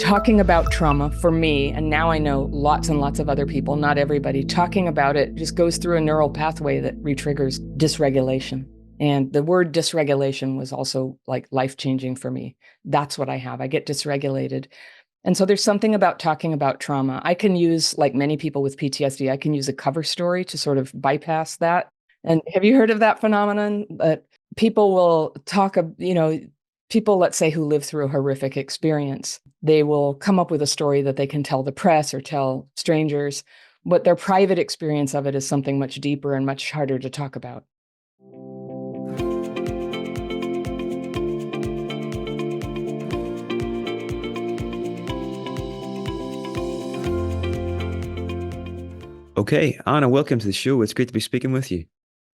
talking about trauma for me, and now I know lots and lots of other people, not everybody, talking about it just goes through a neural pathway that retriggers dysregulation. And the word dysregulation was also like life-changing for me. That's what I have. I get dysregulated. And so there's something about talking about trauma. I can use, like many people with PTSD, I can use a cover story to sort of bypass that. And have you heard of that phenomenon? That people will talk, people, let's say, who live through a horrific experience, they will come up with a story that they can tell the press or tell strangers, but their private experience of it is something much deeper and much harder to talk about. Okay, Anna, welcome to the show. It's great to be speaking with you.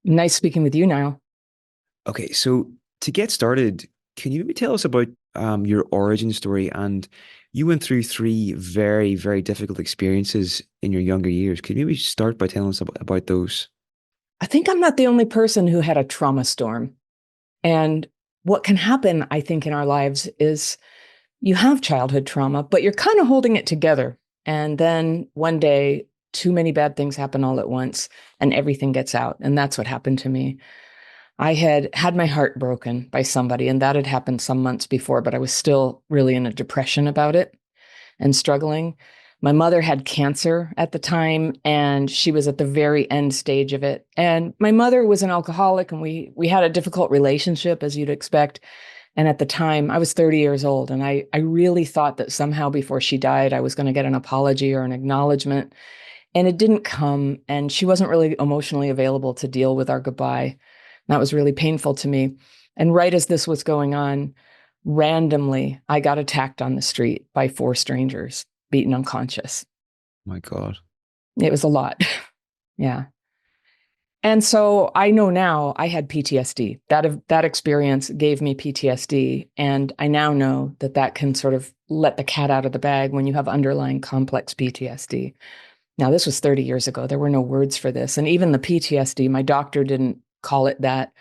Nice speaking with you, Niall. Okay, so to get started, can you maybe tell us about your origin story? And you went through three very, very difficult experiences in your younger years. Could you maybe start by telling us about those? I think I'm not the only person who had a trauma storm. And what can happen, I think, in our lives is you have childhood trauma, but you're kind of holding it together. And then one day, too many bad things happen all at once and everything gets out. And that's what happened to me. I had had my heart broken by somebody, and that had happened some months before, but I was still really in a depression about it and struggling. My mother had cancer at the time, and she was at the very end stage of it. And my mother was an alcoholic, and we had a difficult relationship, as you'd expect. And at the time, I was 30 years old, and I really thought that somehow before she died, I was going to get an apology or an acknowledgement. And it didn't come, and she wasn't really emotionally available to deal with our goodbye. That was really painful to me. And right as this was going on, randomly, I got attacked on the street by four strangers, beaten unconscious. My God. It was a lot. Yeah. And so I know now I had PTSD. That experience gave me PTSD. And I now know that that can sort of let the cat out of the bag when you have underlying complex PTSD. Now, this was 30 years ago. There were no words for this. And even the PTSD, my doctor didn't call it that.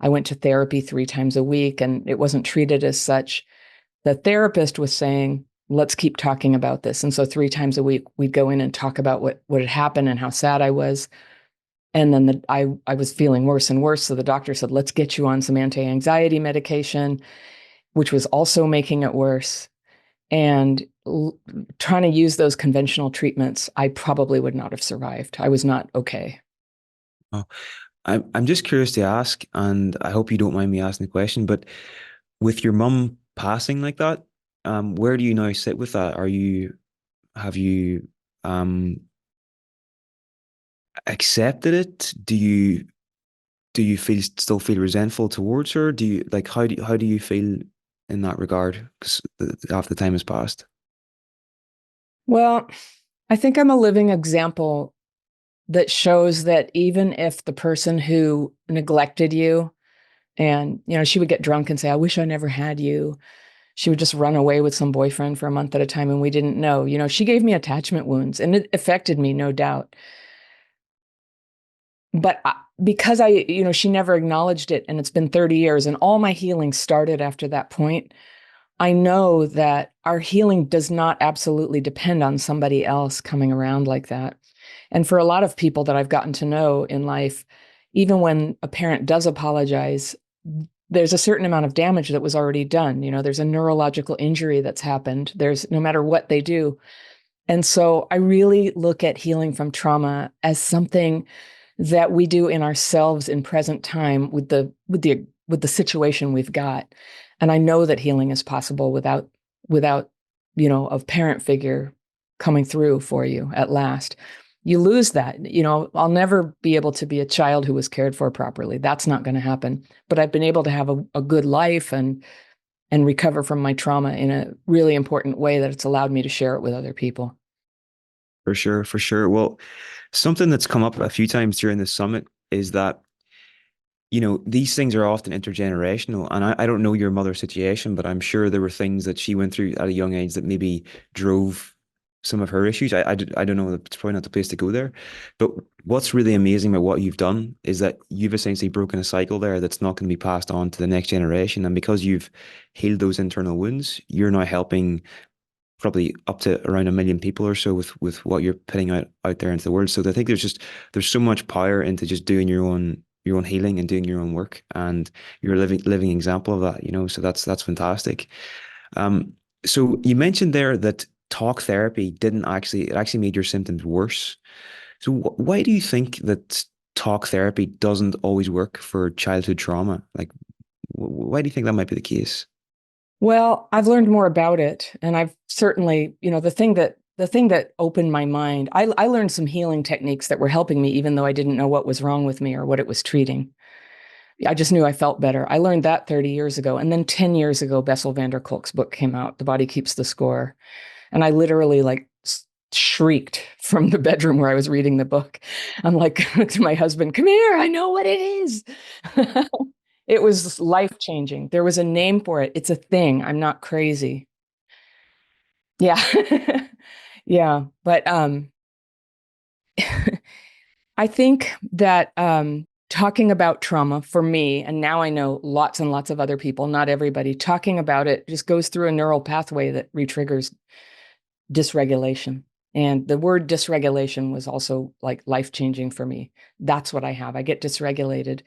I went to therapy 3 times a week, and it wasn't treated as such. The therapist was saying, let's keep talking about this. And so 3 times a week, we'd go in and talk about what had happened and how sad I was. And then I was feeling worse and worse. So the doctor said, let's get you on some anti-anxiety medication, which was also making it worse. And trying to use those conventional treatments, I probably would not have survived. I was not okay. Oh, I'm just curious to ask, and I hope you don't mind me asking the question, but with your mum passing like that, where do you now sit with that? Have you accepted it? Do you still feel resentful towards her? Do you like how do you feel in that regard? Because half the time has passed. Well, I think I'm a living example that shows that even if the person who neglected you, and she would get drunk and say, I wish I never had you. She would just run away with some boyfriend for a month at a time, and we didn't know. She gave me attachment wounds, and it affected me, no doubt. But because she never acknowledged it, and it's been 30 years, and all my healing started after that point, I know that our healing does not absolutely depend on somebody else coming around like that. And for a lot of people that I've gotten to know in life, even when a parent does apologize, there's a certain amount of damage that was already done. There's a neurological injury that's happened. There's no matter what they do. And so I really look at healing from trauma as something that we do in ourselves in present time with the situation we've got. And I know that healing is possible without a parent figure coming through for you at last. You lose that. I'll never be able to be a child who was cared for properly. That's not going to happen. But I've been able to have a good life and recover from my trauma in a really important way that it's allowed me to share it with other people. For sure, for sure. Well, something that's come up a few times during this summit is that, these things are often intergenerational. And I don't know your mother's situation, but I'm sure there were things that she went through at a young age that maybe drove some of her issues. I don't know, it's probably not the place to go there. But what's really amazing about what you've done is that you've essentially broken a cycle there that's not going to be passed on to the next generation. And because you've healed those internal wounds, you're now helping probably up to around 1 million people or so with what you're putting out there into the world. So I think there's so much power into just doing your own healing and doing your own work, and you're a living example of that, you know. So that's fantastic. Um, so you mentioned there that talk therapy didn't actually it actually made your symptoms worse. So why do you think that talk therapy doesn't always work for childhood trauma? Like, why do you think that might be the case? Well, I've learned more about it, and I've certainly, the thing that opened my mind, I learned some healing techniques that were helping me, even though I didn't know what was wrong with me or what it was treating. I just knew I felt better. I learned that 30 years ago. And then 10 years ago, Bessel van der Kolk's book came out, The Body Keeps the Score. And I literally like shrieked from the bedroom where I was reading the book. I'm like to my husband, come here, I know what it is. It was life changing. There was a name for it. It's a thing. I'm not crazy. Yeah. Yeah. But I think that talking about trauma for me, and now I know lots and lots of other people, not everybody, talking about it just goes through a neural pathway that retriggers dysregulation. And the word dysregulation was also like life changing for me. That's what I have. I get dysregulated.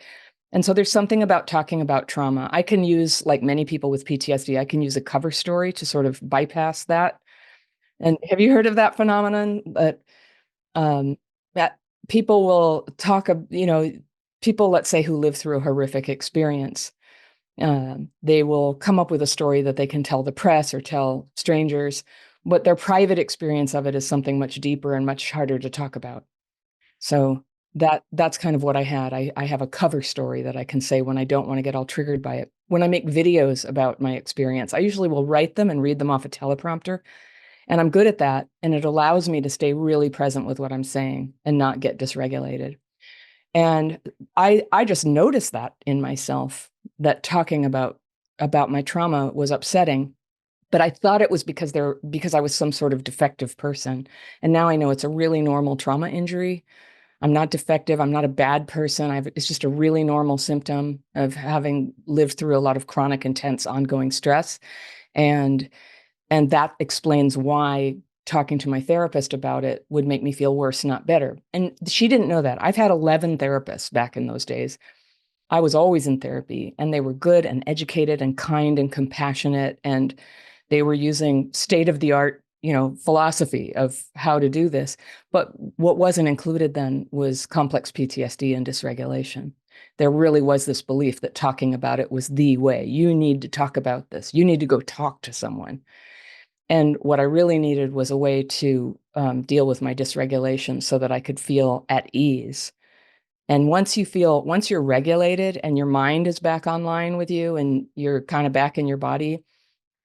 And so there's something about talking about trauma. I can use, like many people with PTSD, I can use a cover story to sort of bypass that. And have you heard of that phenomenon? Um, that people will talk, people, let's say, who live through a horrific experience, they will come up with a story that they can tell the press or tell strangers, but their private experience of it is something much deeper and much harder to talk about. So that's kind of what I had. I have a cover story that I can say when I don't want to get all triggered by it. When I make videos about my experience, I usually will write them and read them off a teleprompter. And I'm good at that. And it allows me to stay really present with what I'm saying and not get dysregulated. And I just noticed that in myself, that talking about my trauma was upsetting. But I thought it was because I was some sort of defective person. And now I know it's a really normal trauma injury. I'm not defective. I'm not a bad person. It's just a really normal symptom of having lived through a lot of chronic, intense, ongoing stress. And and that explains why talking to my therapist about it would make me feel worse, not better. And she didn't know that. I've had 11 therapists back in those days. I was always in therapy, and they were good and educated and kind and compassionate. And they were using state of the art, philosophy of how to do this. But what wasn't included then was complex PTSD and dysregulation. There really was this belief that talking about it was the way. You need to talk about this. You need to go talk to someone. And what I really needed was a way to deal with my dysregulation so that I could feel at ease. And once you're regulated and your mind is back online with you and you're kind of back in your body,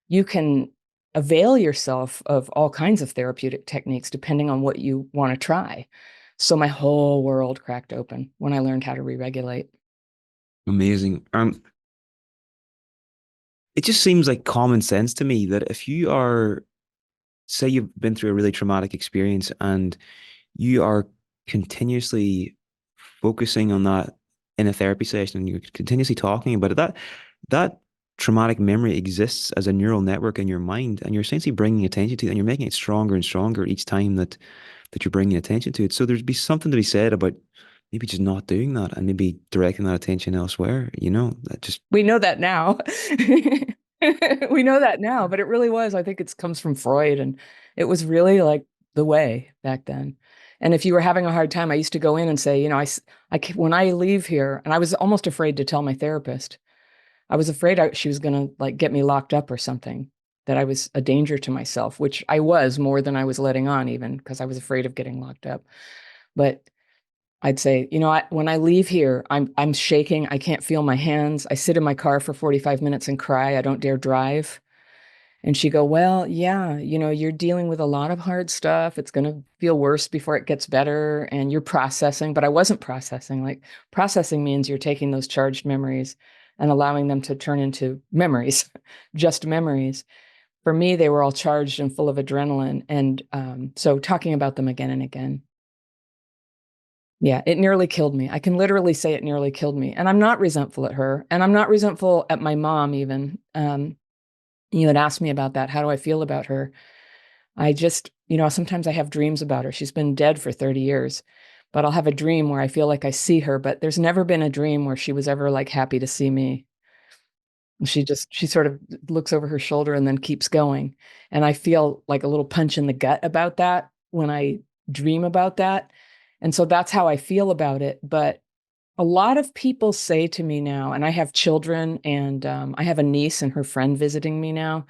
you can avail yourself of all kinds of therapeutic techniques depending on what you want to try. So my whole world cracked open when I learned how to re-regulate. Amazing. It just seems like common sense to me that if you are, say you've been through a really traumatic experience and you are continuously focusing on that in a therapy session and you're continuously talking about it, that traumatic memory exists as a neural network in your mind, and you're essentially bringing attention to it, and you're making it stronger and stronger each time that you're bringing attention to it. So there's be something to be said about maybe just not doing that and maybe directing that attention elsewhere, that just We know that now. We know that now, but it really was. I think it comes from Freud, and it was really like the way back then. And if you were having a hard time, I used to go in and say, when I leave here, and I was almost afraid to tell my therapist. I was afraid she was going to like get me locked up or something, that I was a danger to myself, which I was more than I was letting on, even because I was afraid of getting locked up. But I'd say, when I leave here, I'm shaking. I can't feel my hands. I sit in my car for 45 minutes and cry. I don't dare drive. And she go, well, yeah, you're dealing with a lot of hard stuff. It's going to feel worse before it gets better. And you're processing, but I wasn't processing. Like, processing means you're taking those charged memories and allowing them to turn into memories, just memories. For me, they were all charged and full of adrenaline. And so talking about them again and again. Yeah, it nearly killed me. I can literally say it nearly killed me. And I'm not resentful at her. And I'm not resentful at my mom, even. You had asked me about that. How do I feel about her? I just, sometimes I have dreams about her. She's been dead for 30 years, but I'll have a dream where I feel like I see her, but there's never been a dream where she was ever like happy to see me. She sort of looks over her shoulder and then keeps going. And I feel like a little punch in the gut about that when I dream about that. And so that's how I feel about it. But a lot of people say to me now, and I have children, and I have a niece and her friend visiting me now.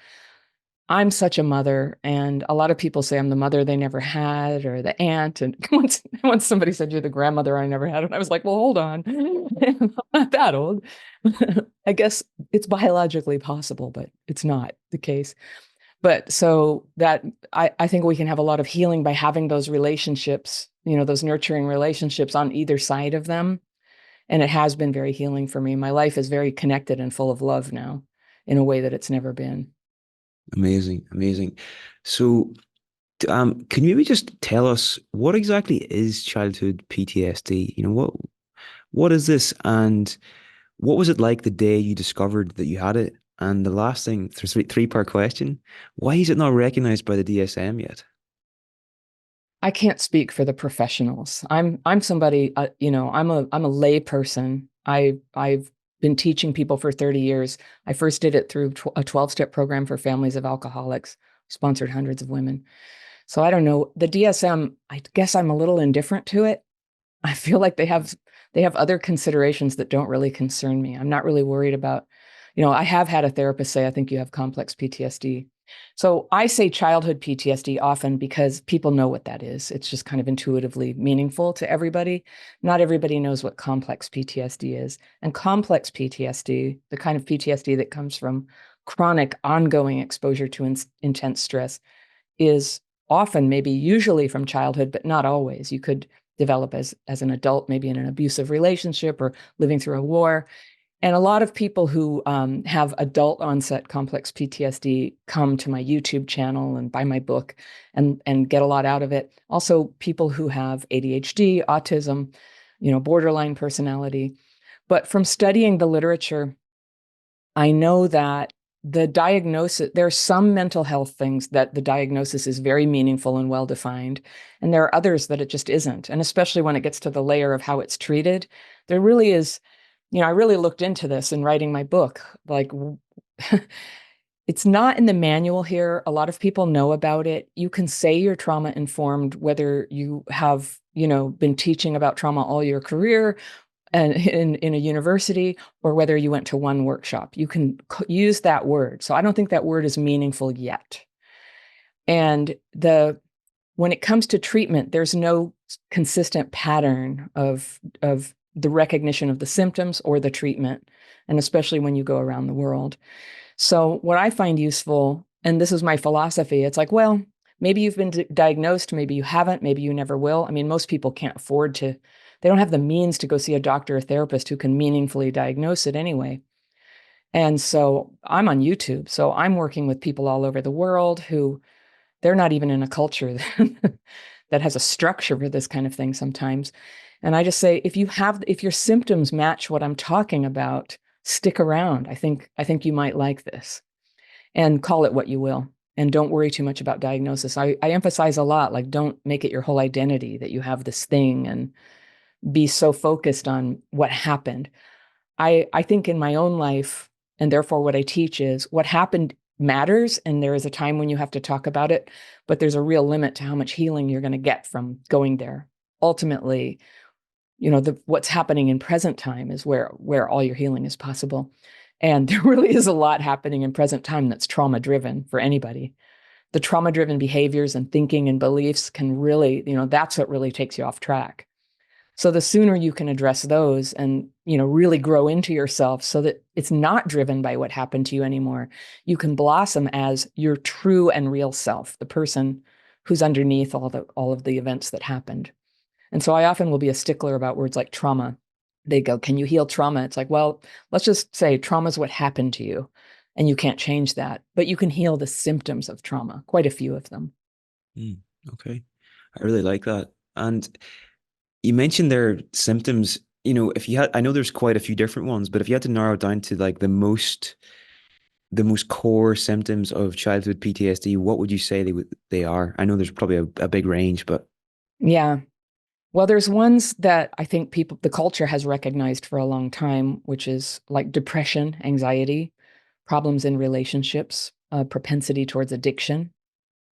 I'm such a mother, and a lot of people say I'm the mother they never had, or the aunt. And once somebody said you're the grandmother I never had, and I was like, well, hold on, I'm not that old. I guess it's biologically possible, but it's not the case. But so that I think we can have a lot of healing by having those relationships, those nurturing relationships on either side of them. And it has been very healing for me. My life is very connected and full of love now in a way that it's never been. Amazing, amazing. So, can you maybe just tell us what exactly is childhood PTSD? What is this, and what was it like the day you discovered that you had it? And the last thing, three-part question: why is it not recognized by the DSM yet? I can't speak for the professionals. I'm somebody, I'm a lay person. I've been teaching people for 30 years. I first did it through a 12-step program for families of alcoholics, sponsored hundreds of women. So I don't know. The DSM, I guess I'm a little indifferent to it. I feel like they have other considerations that don't really concern me. I'm not really worried about, I have had a therapist say, I think you have complex PTSD. So I say childhood PTSD often because people know what that is. It's just kind of intuitively meaningful to everybody. Not everybody knows what complex PTSD is. And complex PTSD, the kind of PTSD that comes from chronic ongoing exposure to intense stress, is often, maybe usually from childhood, but not always. You could develop as an adult, maybe in an abusive relationship or living through a war. And a lot of people who have adult onset complex PTSD come to my YouTube channel and buy my book and get a lot out of it. Also, people who have ADHD, autism, borderline personality. But from studying the literature, I know that the diagnosis, there are some mental health things that the diagnosis is very meaningful and well defined. And there are others that it just isn't. And especially when it gets to the layer of how it's treated, there really is, I really looked into this in writing my book. Like, it's not in the manual here. A lot of people know about it. You can say you're trauma informed, whether you have, been teaching about trauma all your career and in a university, or whether you went to one workshop. You can use that word. So I don't think that word is meaningful yet. And when it comes to treatment, there's no consistent pattern of the recognition of the symptoms or the treatment, and especially when you go around the world. So what I find useful, and this is my philosophy, it's like, well, maybe you've been diagnosed, maybe you haven't, maybe you never will. I mean, most people can't afford to, they don't have the means to go see a doctor or therapist who can meaningfully diagnose it anyway. And so I'm on YouTube. So I'm working with people all over the world who they're not even in a culture that has a structure for this kind of thing sometimes. And I just say, if your symptoms match what I'm talking about, stick around. I think you might like this, and call it what you will. And don't worry too much about diagnosis. I emphasize a lot, like, don't make it your whole identity that you have this thing and be so focused on what happened. I think in my own life, and therefore what I teach is what happened matters, and there is a time when you have to talk about it, but there's a real limit to how much healing you're going to get from going there. Ultimately, what's happening in present time is where all your healing is possible. And there really is a lot happening in present time that's trauma driven for anybody. The trauma driven behaviors and thinking and beliefs can really, that's what really takes you off track. So the sooner you can address those and, really grow into yourself so that it's not driven by what happened to you anymore, you can blossom as your true and real self, the person who's underneath all of the events that happened. And so I often will be a stickler about words like trauma. They go, can you heal trauma? It's like, well, let's just say trauma is what happened to you and you can't change that, but you can heal the symptoms of trauma, quite a few of them. Mm, okay. I really like that. And you mentioned their symptoms. If you had, I know there's quite a few different ones, but if you had to narrow it down to like the most the most core symptoms of childhood PTSD, what would you say they are? I know there's probably a big range, but Yeah. Well, there's ones that I think the culture has recognized for a long time, which is like depression, anxiety, problems in relationships, propensity towards addiction.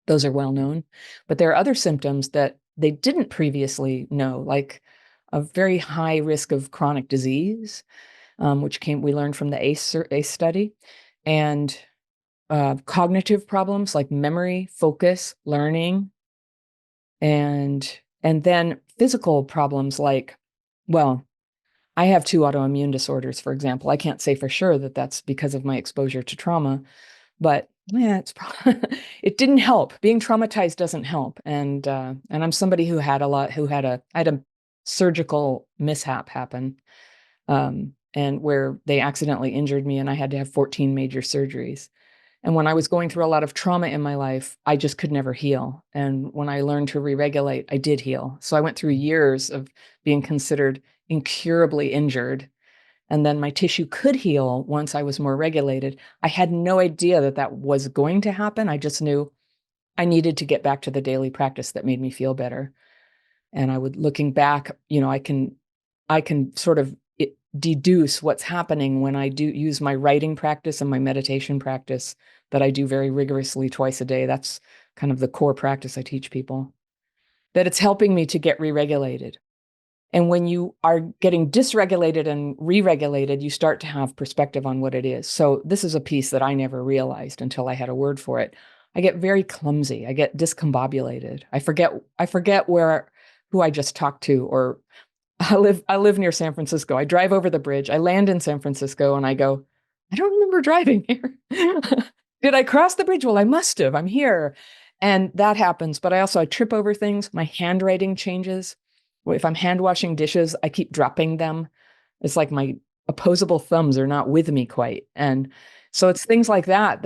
Those are well known. But there are other symptoms that they didn't previously know, like a very high risk of chronic disease, which we learned from the ACE study, and cognitive problems like memory, focus, learning, and then physical problems like, well, I have two autoimmune disorders, for example. I can't say for sure that that's because of my exposure to trauma, but yeah, it didn't help. Being traumatized doesn't help, and I'm somebody I had a surgical mishap happen, and where they accidentally injured me, and I had to have 14 major surgeries. And when I was going through a lot of trauma in my life, I just could never heal. And when I learned to re-regulate, I did heal. So I went through years of being considered incurably injured. And then my tissue could heal once I was more regulated. I had no idea that that was going to happen. I just knew I needed to get back to the daily practice that made me feel better. And I would, looking back, I can sort of deduce what's happening when I do use my writing practice and my meditation practice that I do very rigorously twice a day. That's kind of the core practice I teach people, that it's helping me to get re-regulated. And when you are getting dysregulated and re-regulated, you start to have perspective on what it is. So this is a piece that I never realized until I had a word for it. I get very clumsy. I get discombobulated. I forget who I just talked to, or I live near San Francisco. I drive over the bridge. I land in San Francisco and I go, I don't remember driving here. Did I cross the bridge? Well, I must have. I'm here. And that happens. But I trip over things. My handwriting changes. If I'm hand washing dishes, I keep dropping them. It's like my opposable thumbs are not with me quite. And so it's things like that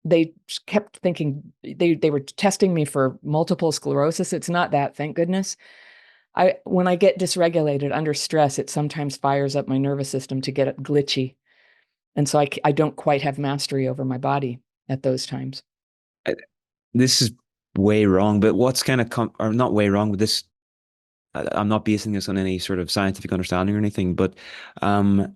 they kept thinking they were testing me for multiple sclerosis. It's not that, thank goodness. When I get dysregulated under stress, it sometimes fires up my nervous system to get it glitchy. And so I don't quite have mastery over my body at those times. I, this is way wrong. But what's kind of or not way wrong, but this I'm not basing this on any sort of scientific understanding or anything, but um,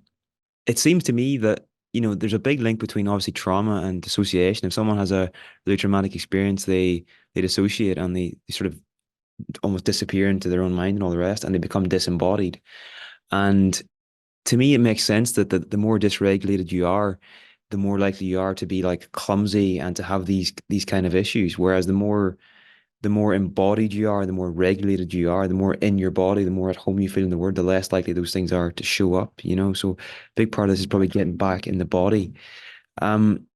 it seems to me that there's a big link between obviously trauma and dissociation. If someone has a really traumatic experience, they dissociate and they sort of almost disappear into their own mind and all the rest, and they become disembodied. And to me, it makes sense that the more dysregulated you are, the more likely you are to be like clumsy and to have these kind of issues. Whereas the more embodied you are, the more regulated you are, the more in your body, the more at home you feel in the world, the less likely those things are to show up. So a big part of this is probably getting back in the body. Um,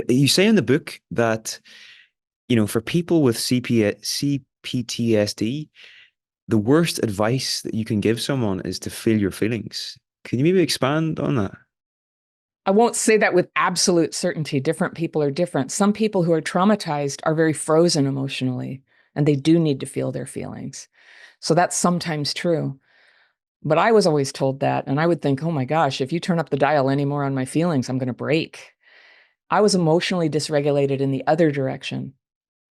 you say in the book that, for people with CPTSD, the worst advice that you can give someone is to feel your feelings. Can you maybe expand on that? I won't say that with absolute certainty. Different people are different. Some people who are traumatized are very frozen emotionally, and they do need to feel their feelings. So that's sometimes true. But I was always told that, and I would think, oh my gosh, if you turn up the dial anymore on my feelings, I'm going to break. I was emotionally dysregulated in the other direction.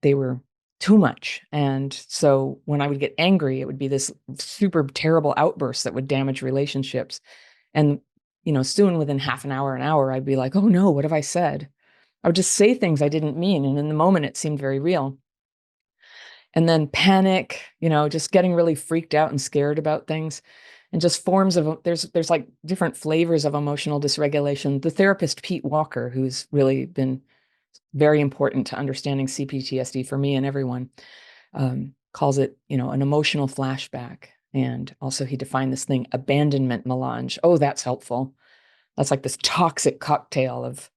They were too much. And so when I would get angry, it would be this super terrible outburst that would damage relationships. And, soon within half an hour, I'd be like, oh no, what have I said? I would just say things I didn't mean. And in the moment, it seemed very real. And then panic, just getting really freaked out and scared about things. And just forms of, there's like different flavors of emotional dysregulation. The therapist, Pete Walker, who's really been very important to understanding CPTSD for me and everyone, calls it, an emotional flashback. And also he defined this thing, abandonment melange. Oh, that's helpful. That's like this toxic cocktail of,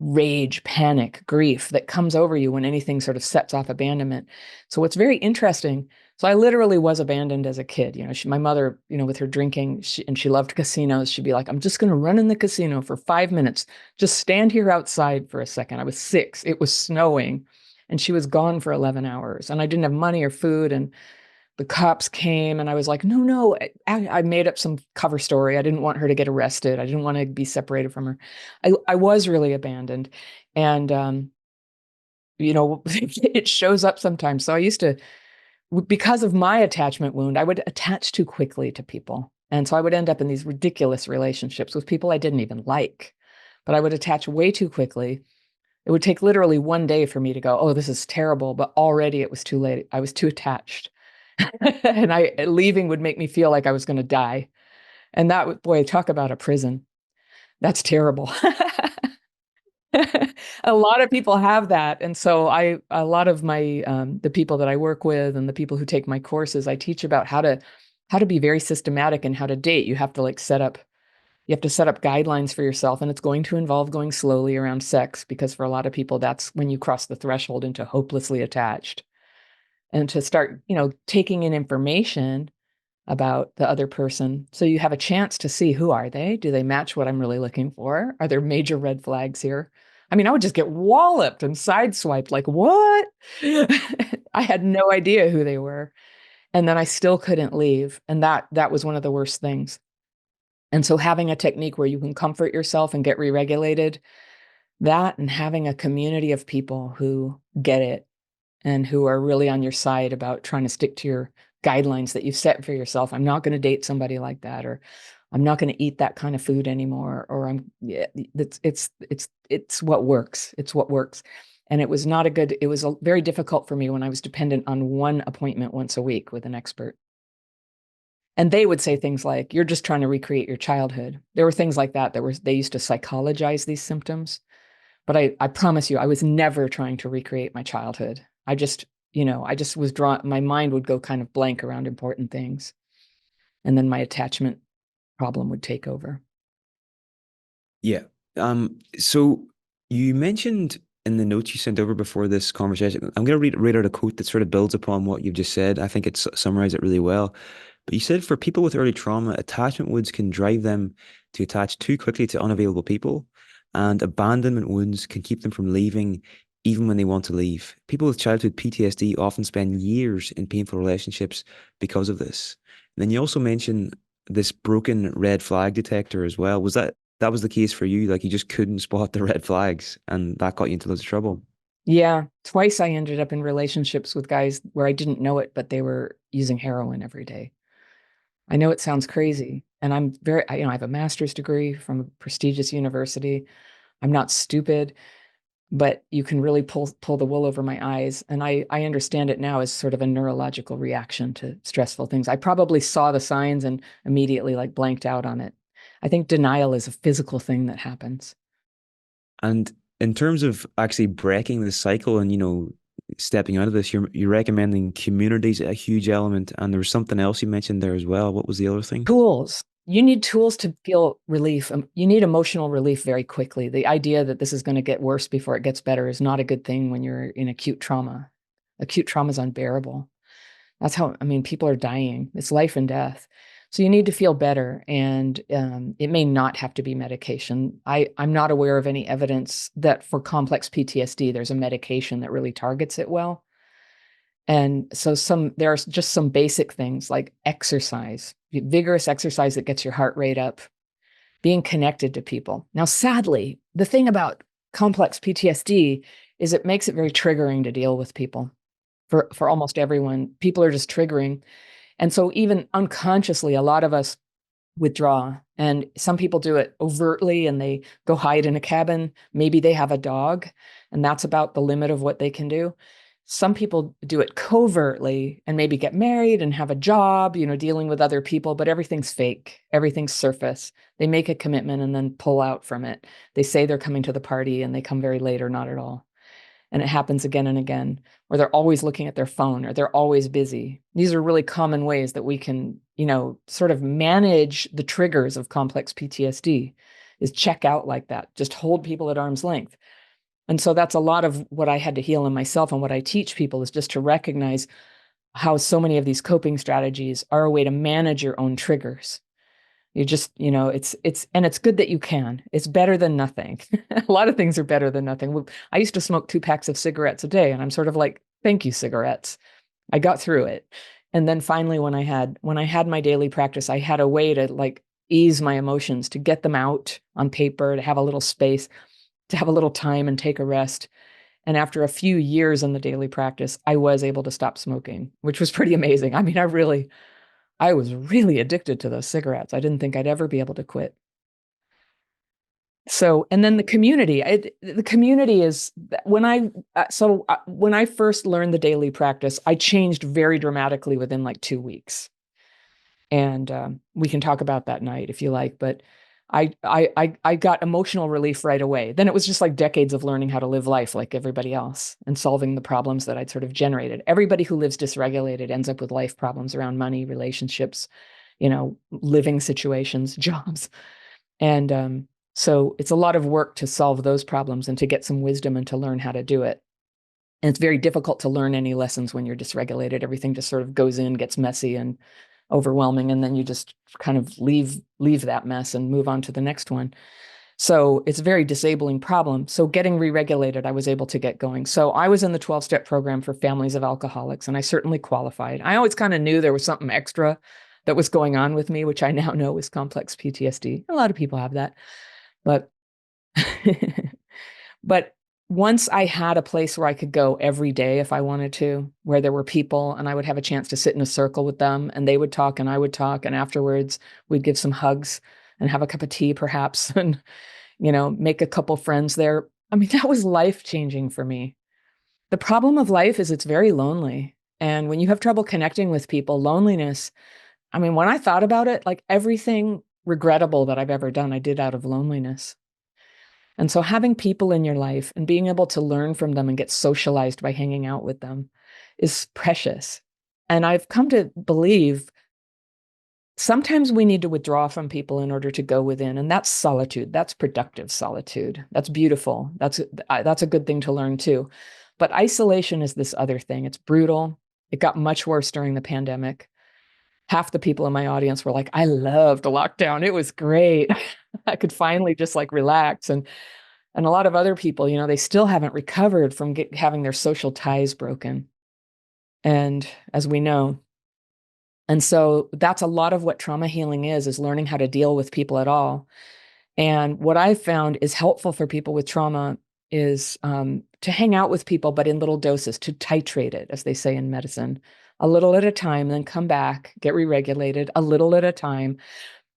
rage, panic, grief that comes over you when anything sort of sets off abandonment. So what's very interesting, so I literally was abandoned as a kid. My mother, with her drinking, and she loved casinos. She'd be like, I'm just going to run in the casino for 5 minutes. Just stand here outside for a second. I was 6. It was snowing and she was gone for 11 hours and I didn't have money or food. And the cops came and I was like, no, no, I made up some cover story. I didn't want her to get arrested. I didn't want to be separated from her. I was really abandoned. And, it shows up sometimes. So I used to, because of my attachment wound, I would attach too quickly to people. And so I would end up in these ridiculous relationships with people I didn't even like, but I would attach way too quickly. It would take literally one day for me to go, oh, this is terrible. But already it was too late. I was too attached. And leaving would make me feel like I was going to die. And that, boy, talk about a prison. That's terrible. A lot of people have that. And so a lot of my, the people that I work with and the people who take my courses, I teach about how to be very systematic and how to date. You have to you have to set up guidelines for yourself, and it's going to involve going slowly around sex, because for a lot of people, that's when you cross the threshold into hopelessly attached. And to start, taking in information about the other person, so you have a chance to see, who are they? Do they match what I'm really looking for? Are there major red flags here? I mean, I would just get walloped and sideswiped, like, what? I had no idea who they were. And then I still couldn't leave. And that was one of the worst things. And so having a technique where you can comfort yourself and get re-regulated, that, and having a community of people who get it and who are really on your side about trying to stick to your guidelines that you've set for yourself. I'm not going to date somebody like that, or I'm not going to eat that kind of food anymore, or yeah, it's what works. It's what works. And it was very difficult for me when I was dependent on one appointment once a week with an expert. And they would say things like, you're just trying to recreate your childhood. There were things like that they used to psychologize these symptoms. But I promise you, I was never trying to recreate my childhood. I just was drawn, my mind would go kind of blank around important things. And then my attachment problem would take over. Yeah. So you mentioned in the notes you sent over before this conversation, I'm going to read out a quote that sort of builds upon what you've just said. I think it's summarized it really well. But you said, for people with early trauma, attachment wounds can drive them to attach too quickly to unavailable people, and abandonment wounds can keep them from leaving even when they want to leave. People with childhood PTSD often spend years in painful relationships because of this. And then you also mentioned this broken red flag detector as well. That was the case for you? Like, you just couldn't spot the red flags, and that got you into loads of trouble? Yeah. Twice I ended up in relationships with guys where I didn't know it, but they were using heroin every day. I know it sounds crazy. And I have a master's degree from a prestigious university. I'm not stupid, but you can really pull the wool over my eyes. And I understand it now as sort of a neurological reaction to stressful things. I probably saw the signs and immediately like blanked out on it. I think denial is a physical thing that happens. And in terms of actually breaking the cycle and, stepping out of this, you're recommending communities a huge element. And there was something else you mentioned there as well. What was the other thing? Tools. You need tools to feel relief. You need emotional relief very quickly. The idea that this is going to get worse before it gets better is not a good thing when you're in acute trauma. Acute trauma is unbearable. That's how, I mean, people are dying. It's life and death. So you need to feel better. And it may not have to be medication. I'm not aware of any evidence that for complex PTSD, there's a medication that really targets it well. And so there are just some basic things like exercise, vigorous exercise that gets your heart rate up, being connected to people. Now, sadly, the thing about complex PTSD is it makes it very triggering to deal with people. For almost everyone, people are just triggering. And so even unconsciously, a lot of us withdraw. And some people do it overtly and they go hide in a cabin. Maybe they have a dog, and that's about the limit of what they can do. Some people do it covertly and maybe get married and have a job, dealing with other people, but everything's fake. Everything's surface. They make a commitment and then pull out from it. They say they're coming to the party and they come very late or not at all. And it happens again and again, or they're always looking at their phone, or they're always busy. These are really common ways that we can, sort of manage the triggers of complex PTSD, is check out like that. Just hold people at arm's length. And so that's a lot of what I had to heal in myself. And what I teach people is just to recognize how so many of these coping strategies are a way to manage your own triggers. You just, and it's good that you can. It's better than nothing. A lot of things are better than nothing. I used to smoke 2 packs of cigarettes a day, and I'm sort of like, thank you, cigarettes. I got through it. And then finally, when I had my daily practice, I had a way to like ease my emotions, to get them out on paper, to have a little space, to have a little time and take a rest. And after a few years in the daily practice, I was able to stop smoking, which was pretty amazing. I mean, I was really addicted to those cigarettes. I didn't think I'd ever be able to quit. So, and then the community is when I first learned the daily practice, I changed very dramatically within like 2 weeks. And we can talk about that night if you like, but I got emotional relief right away. Then it was just like decades of learning how to live life like everybody else and solving the problems that I'd sort of generated. Everybody who lives dysregulated ends up with life problems around money, relationships, living situations, jobs. And so it's a lot of work to solve those problems and to get some wisdom and to learn how to do it. And it's very difficult to learn any lessons when you're dysregulated. Everything just sort of goes in, gets messy and overwhelming, and then you just kind of leave that mess and move on to the next one. So it's a very disabling problem. So getting re-regulated, I was able to get going. So I was in the 12-step program for families of alcoholics, and I certainly qualified. I always kind of knew there was something extra that was going on with me, which I now know is complex PTSD. A lot of people have that. But but once I had a place where I could go every day if I wanted to, where there were people and I would have a chance to sit in a circle with them and they would talk and I would talk. And afterwards we'd give some hugs and have a cup of tea perhaps and, make a couple friends there. I mean, that was life changing for me. The problem of life is it's very lonely. And when you have trouble connecting with people, loneliness, I mean, when I thought about it, like everything regrettable that I've ever done, I did out of loneliness. And so having people in your life and being able to learn from them and get socialized by hanging out with them is precious. And I've come to believe sometimes we need to withdraw from people in order to go within. And that's solitude. That's productive solitude. That's beautiful. That's a good thing to learn too. But isolation is this other thing. It's brutal. It got much worse during the pandemic. Half the people in my audience were like, I loved lockdown. It was great. I could finally just like relax. And a lot of other people, they still haven't recovered from having their social ties broken. And as we know, and so that's a lot of what trauma healing is learning how to deal with people at all. And what I've found is helpful for people with trauma is to hang out with people, but in little doses, to titrate it, as they say in medicine, a little at a time, then come back, get re-regulated a little at a time.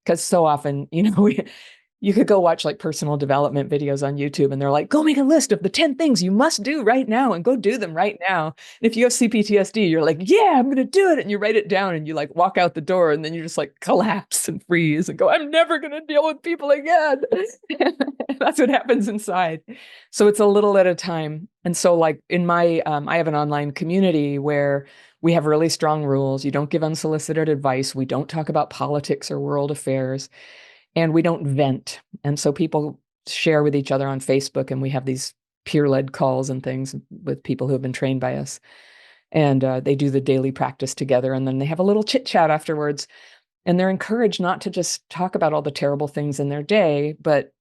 Because so often, you could go watch like personal development videos on YouTube and they're like, go make a list of the 10 things you must do right now and go do them right now. And if you have CPTSD, you're like, yeah, I'm going to do it. And you write it down and you like walk out the door and then you just like collapse and freeze and go, I'm never going to deal with people again. That's what happens inside. So it's a little at a time. And so like in I have an online community where we have really strong rules. You don't give unsolicited advice. We don't talk about politics or world affairs. And we don't vent. And so people share with each other on Facebook, and we have these peer-led calls and things with people who have been trained by us. And they do the daily practice together, and then they have a little chit chat afterwards. And they're encouraged not to just talk about all the terrible things in their day, but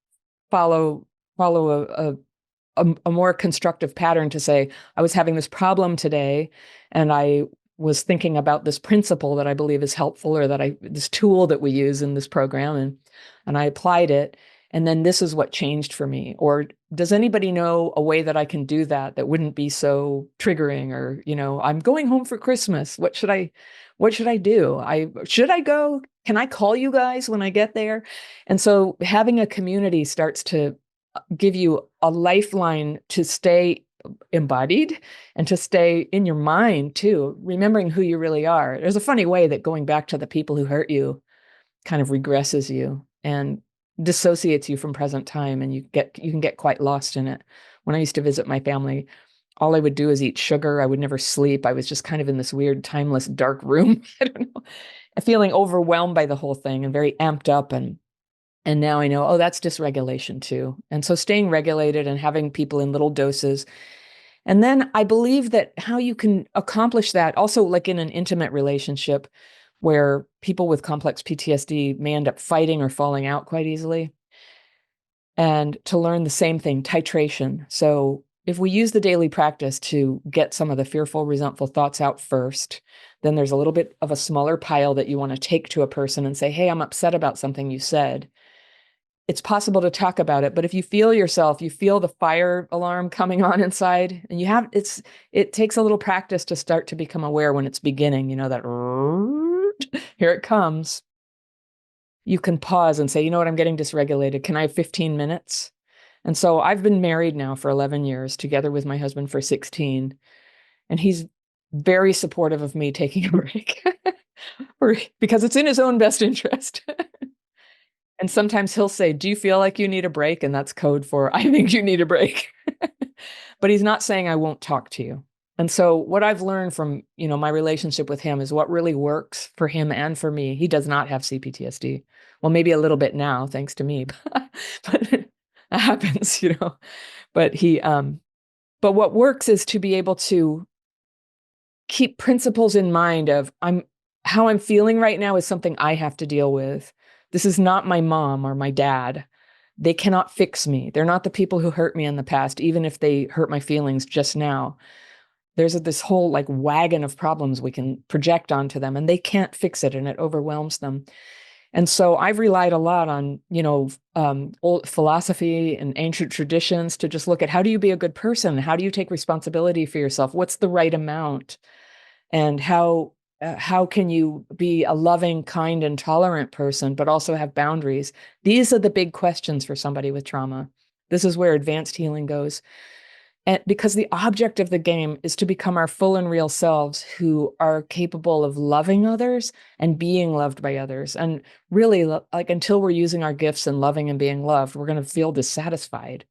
follow a more constructive pattern to say, I was having this problem today, and I was thinking about this principle that I believe is helpful, or this tool that we use in this program, and I applied it. And then this is what changed for me. Or does anybody know a way that I can do that wouldn't be so triggering? Or, I'm going home for Christmas. What should I do? Should I go? Can I call you guys when I get there? And so having a community starts to give you a lifeline to stay embodied and to stay in your mind too, remembering who you really are. There's a funny way that going back to the people who hurt you kind of regresses you and dissociates you from present time, and you can get quite lost in it. When I used to visit my family, all I would do is eat sugar. I would never sleep. I was just kind of in this weird, timeless, dark room. I don't know, feeling overwhelmed by the whole thing and very amped up. And now I know, oh, that's dysregulation too. And so staying regulated and having people in little doses. And then I believe that how you can accomplish that also, like in an intimate relationship where people with complex PTSD may end up fighting or falling out quite easily. And to learn the same thing, titration. So if we use the daily practice to get some of the fearful, resentful thoughts out first, then there's a little bit of a smaller pile that you want to take to a person and say, hey, I'm upset about something you said. It's possible to talk about it, but if you feel yourself, you feel the fire alarm coming on inside, and it takes a little practice to start to become aware when it's beginning, that here it comes. You can pause and say, you know what, I'm getting dysregulated. Can I have 15 minutes? And so I've been married now for 11 years, together with my husband for 16, and he's very supportive of me taking a break because it's in his own best interest. And sometimes he'll say, do you feel like you need a break? And that's code for, I think you need a break. But he's not saying I won't talk to you. And so what I've learned from, my relationship with him is what really works for him and for me. He does not have CPTSD. Well, maybe a little bit now, thanks to me, but that happens, but but what works is to be able to keep principles in mind of how I'm feeling right now is something I have to deal with. This is not my mom or my dad. They cannot fix me. They're not the people who hurt me in the past, even if they hurt my feelings just now. There's this whole like wagon of problems we can project onto them, and they can't fix it, and it overwhelms them. And so I've relied a lot on, old philosophy and ancient traditions to just look at how do you be a good person? How do you take responsibility for yourself? What's the right amount? And how can you be a loving, kind, and tolerant person, but also have boundaries? These are the big questions for somebody with trauma. This is where advanced healing goes. And because the object of the game is to become our full and real selves who are capable of loving others and being loved by others. And really, like until we're using our gifts and loving and being loved, we're going to feel dissatisfied.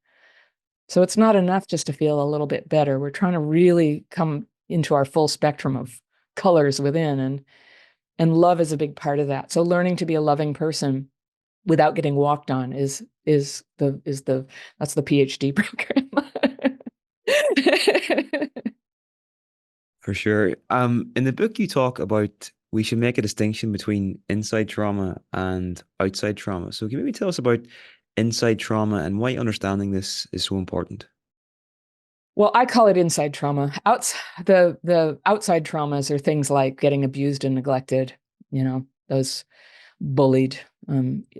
So it's not enough just to feel a little bit better. We're trying to really come into our full spectrum of colors within, and love is a big part of that. So learning to be a loving person without getting walked on is that's the PhD program. For sure. In the book, you talk about we should make a distinction between inside trauma and outside trauma. So can you maybe tell us about inside trauma and why understanding this is so important? Well, I call it inside trauma. The outside traumas are things like getting abused and neglected, those bullied,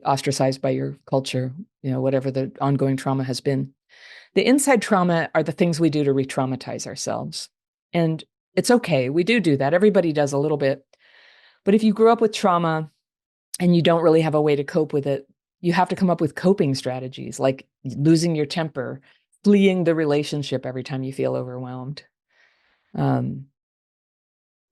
ostracized by your culture, whatever the ongoing trauma has been. The inside trauma are the things we do to re-traumatize ourselves. And it's okay. We do that. Everybody does a little bit. But if you grew up with trauma and you don't really have a way to cope with it, you have to come up with coping strategies like losing your temper, fleeing the relationship every time you feel overwhelmed. Um,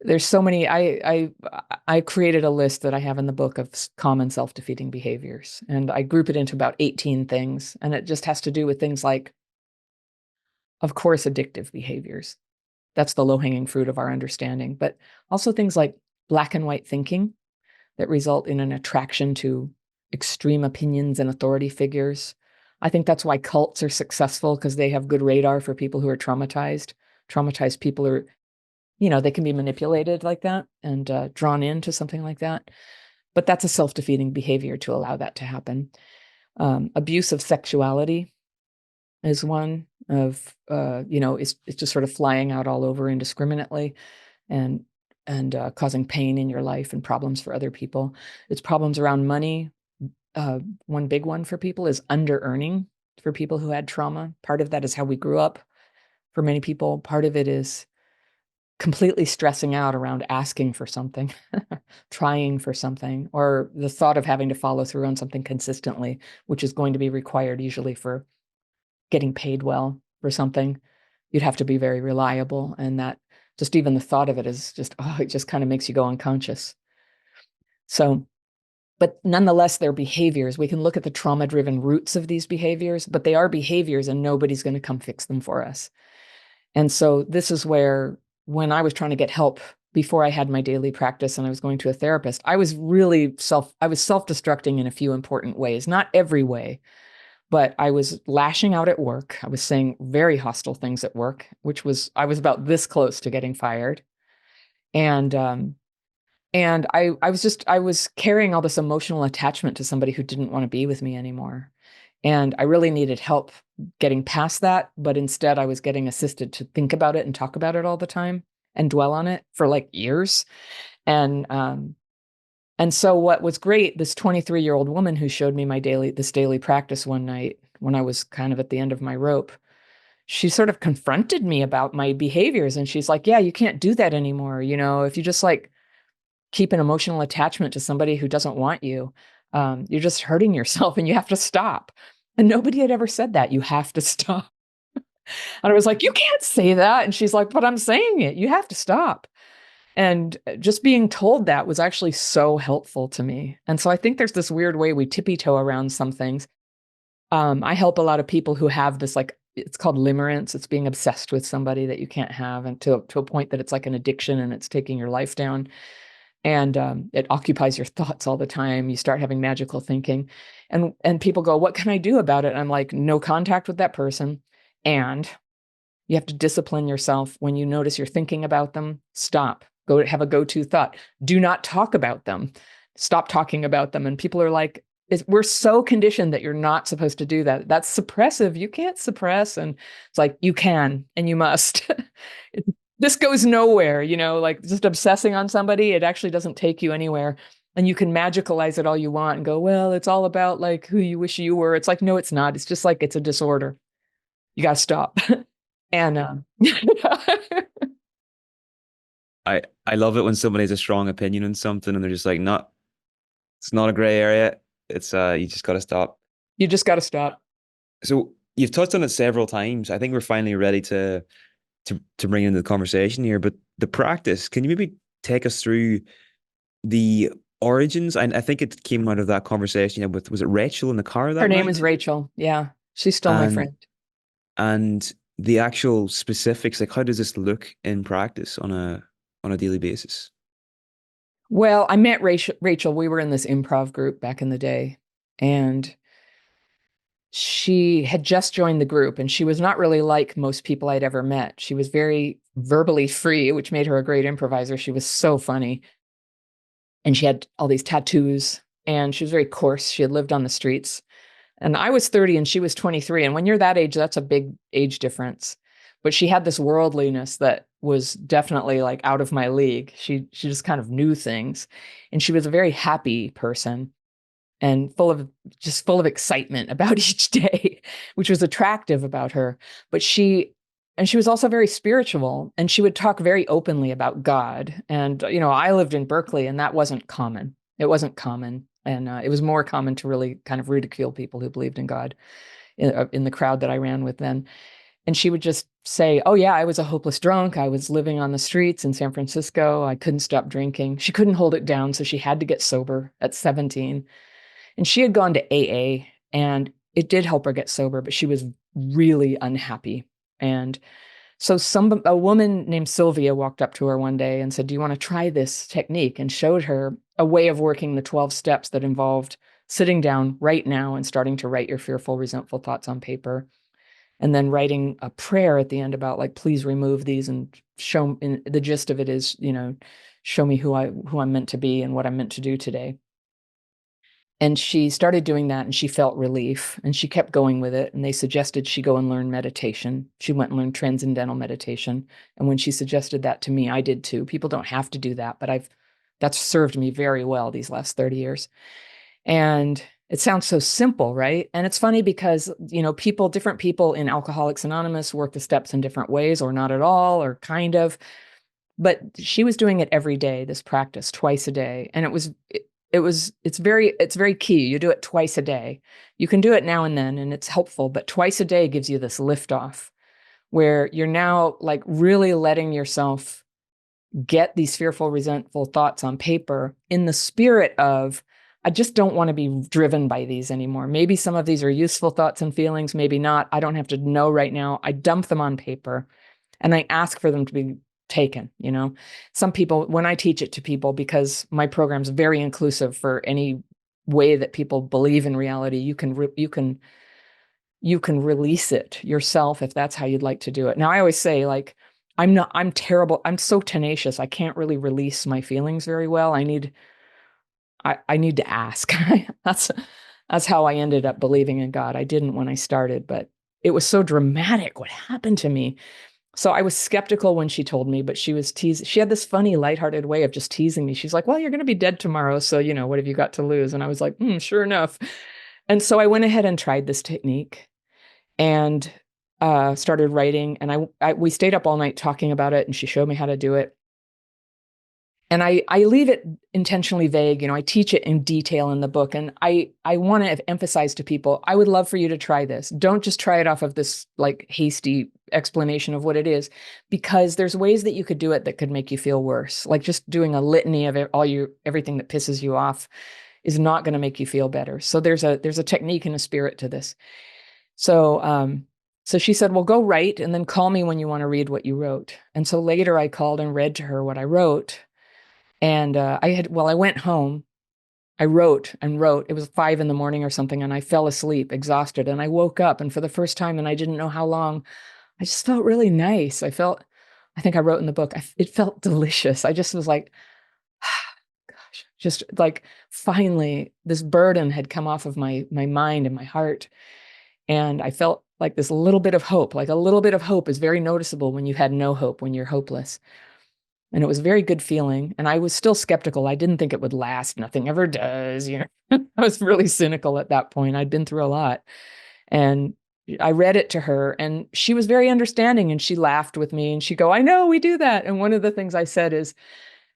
there's so many. I created a list that I have in the book of common self-defeating behaviors, and I group it into about 18 things. And it just has to do with things like, of course, addictive behaviors. That's the low-hanging fruit of our understanding, but also things like black and white thinking that result in an attraction to extreme opinions and authority figures. I think that's why cults are successful, because they have good radar for people who are traumatized. Traumatized people are, they can be manipulated like that and drawn into something like that. But that's a self-defeating behavior to allow that to happen. Abuse of sexuality is one of, it's just sort of flying out all over indiscriminately and causing pain in your life and problems for other people. It's problems around money. One big one for people is under-earning for people who had trauma. Part of that is how we grew up for many people. Part of it is completely stressing out around asking for something, trying for something, or the thought of having to follow through on something consistently, which is going to be required usually for getting paid well for something. You'd have to be very reliable. And that just even the thought of it is just, it just kind of makes you go unconscious. So, but nonetheless, they're behaviors. We can look at the trauma-driven roots of these behaviors, but they are behaviors and nobody's going to come fix them for us. And so this is where, when I was trying to get help before I had my daily practice and I was going to a therapist, I was self-destructing in a few important ways, not every way, but I was lashing out at work. I was saying very hostile things at work, I was about this close to getting fired. And I was carrying all this emotional attachment to somebody who didn't want to be with me anymore. And I really needed help getting past that. But instead, I was getting assisted to think about it and talk about it all the time and dwell on it for like years. And, um, and so what was great, this 23-year-old woman who showed me this daily practice one night when I was kind of at the end of my rope, she sort of confronted me about my behaviors. And she's like, yeah, you can't do that anymore. If you just like keep an emotional attachment to somebody who doesn't want you, you're just hurting yourself and you have to stop. And nobody had ever said that. You have to stop. And I was like, you can't say that. And she's like, but I'm saying it. You have to stop. And just being told that was actually so helpful to me. And so I think there's this weird way we tippy toe around some things. I help a lot of people who have this, like, it's called limerence. It's being obsessed with somebody that you can't have, and to a point that it's like an addiction and it's taking your life down. And it occupies your thoughts all the time. You start having magical thinking, and people go, "What can I do about it?" And I'm like, "No contact with that person, and you have to discipline yourself when you notice you're thinking about them. Stop. Go have a go-to thought. Do not talk about them. Stop talking about them." And people are like, we're so conditioned that you're not supposed to do that. That's suppressive. You can't suppress. And it's like, you can and you must. This goes nowhere, like just obsessing on somebody. It actually doesn't take you anywhere. And you can magicalize it all you want and go, well, it's all about like who you wish you were. It's like, no, it's not. It's just like it's a disorder. You got to stop. And I love it when somebody has a strong opinion on something and they're just like, not, it's not a gray area. It's you just got to stop. you just got to stop. So you've touched on it several times. I think we're finally ready to bring into the conversation here. But the practice, can you maybe take us through the origins? I think it came out of that conversation you had with, was it Rachel in the car Her that name is night? Rachel. Yeah. She's still my And friend. and the actual specifics, like how does this look in practice on a daily basis? Well, I met Rachel. We were in this improv group back in the day, and she had just joined the group, and she was not really like most people I'd ever met. She was very verbally free, which made her a great improviser. She was so funny. And she had all these tattoos, and she was very coarse. She had lived on the streets. And I was 30 and she was 23. And when you're that age, that's a big age difference. But she had this worldliness that was definitely like out of my league. She just kind of knew things. And she was a very happy person and full of excitement about each day, which was attractive about her. But she was also very spiritual, and she would talk very openly about God. And I lived in Berkeley, and that wasn't common. It wasn't common, and it was more common to really kind of ridicule people who believed in God in the crowd that I ran with then. And she would just say, "Oh yeah, I was a hopeless drunk. I was living on the streets in San Francisco. I couldn't stop drinking." She couldn't hold it down, so she had to get sober at 17. And she had gone to AA, and it did help her get sober, but she was really unhappy. And so a woman named Sylvia walked up to her one day and said, "Do you want to try this technique?" And showed her a way of working the 12 steps that involved sitting down right now and starting to write your fearful, resentful thoughts on paper, and then writing a prayer at the end about like, please remove these and show. And the gist of it is, show me who I'm meant to be and what I'm meant to do today. And she started doing that and she felt relief and she kept going with it. And they suggested she go and learn meditation. She went and learned transcendental meditation. And when she suggested that to me, I did too. People don't have to do that, but that's served me very well these last 30 years. And it sounds so simple, right? And it's funny because, different people in Alcoholics Anonymous work the steps in different ways or not at all, or kind of. But she was doing it every day, this practice twice a day. And it's very key. You do it twice a day. You can do it now and then, and it's helpful, but twice a day gives you this lift off where you're now like really letting yourself get these fearful, resentful thoughts on paper in the spirit of, I just don't want to be driven by these anymore. Maybe some of these are useful thoughts and feelings, maybe not. I don't have to know right now. I dump them on paper and I ask for them to be taken. Some people, when I teach it to people, because my program's very inclusive for any way that people believe in reality, you can release it yourself if that's how you'd like to do it. Now I always say, like, I'm terrible, I'm so tenacious, I can't really release my feelings very well. I need to ask. That's how I ended up believing in God. I didn't when I started, but it was so dramatic what happened to me. So I was skeptical when she told me, but she was teasing. She had this funny, lighthearted way of just teasing me. She's like, well, you're going to be dead tomorrow. So, what have you got to lose? And I was like, sure enough. And so I went ahead and tried this technique and started writing. And we stayed up all night talking about it. And she showed me how to do it. And I leave it intentionally vague. I teach it in detail in the book. And I want to emphasize to people, I would love for you to try this. Don't just try it off of this like hasty explanation of what it is, because there's ways that you could do it that could make you feel worse. Like just doing a litany of everything that pisses you off is not going to make you feel better. So there's a technique and a spirit to this. So she said, well, go write and then call me when you want to read what you wrote. And so later I called and read to her what I wrote. And I went home. I wrote and wrote. It was 5 a.m. or something, and I fell asleep, exhausted. And I woke up, and for the first time, and I didn't know how long, I just felt really nice. I think I wrote in the book, it felt delicious. I just was like, gosh, just like finally, this burden had come off of my mind and my heart. And I felt like this little bit of hope, like a little bit of hope is very noticeable when you had no hope, when you're hopeless. And it was a very good feeling. And I was still skeptical. I didn't think it would last. Nothing ever does. I was really cynical at that point. I'd been through a lot. And I read it to her and she was very understanding and she laughed with me and she'd go, I know we do that. And one of the things I said is,